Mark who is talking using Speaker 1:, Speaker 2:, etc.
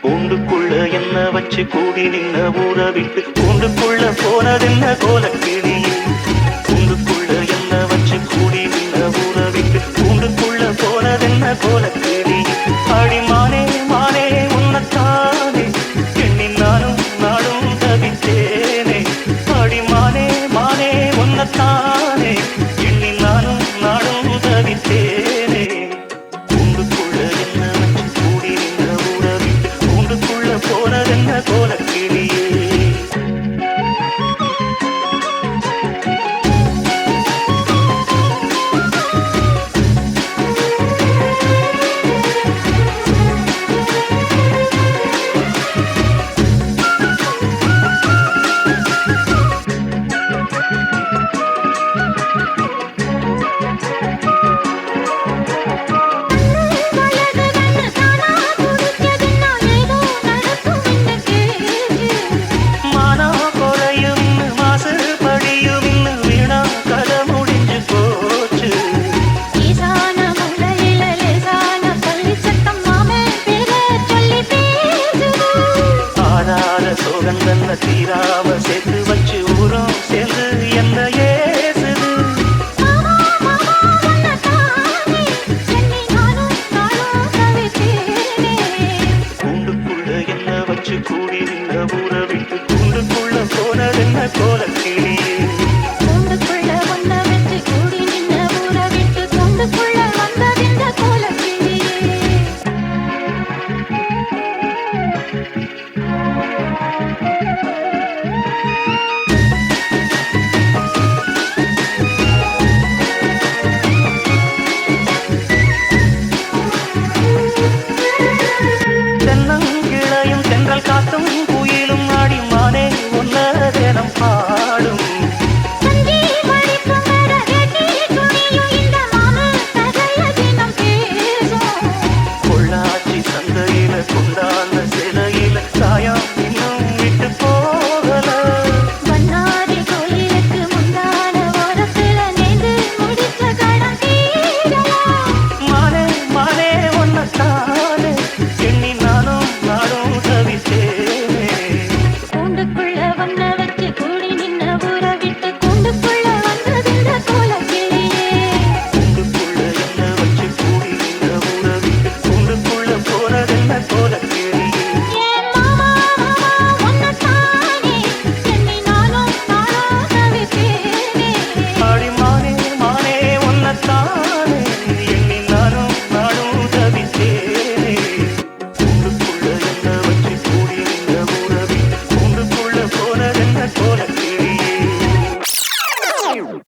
Speaker 1: கூண்டுக்குள்ள என்ன வச்சு கூடி நின்ன ஊற விட்டு கூண்டுக்குள்ள போனதென்ன கோலக்கிளி. கூண்டுக்குள்ள என்ன வச்சு கூடி நின்ன ஊற விட்டு கூண்டுக்குள்ள போனதென்ன கோலக்கிளி. அடிமானே மானே உன்னத்தானே எண்ணி நானும் நாடும் தவித்தேனே. அடிமானே மானே உன்னத்தானே எண்ணி நானும் நாடும் தவித்தேனே. கூண்டுக்குள்ள என்ன வச்சு கூடி நின்ன ஊற விட்டு கூண்டுக்குள்ள போனதென்ன கோலக்கிளியே. சோகந்தன்ன தீரா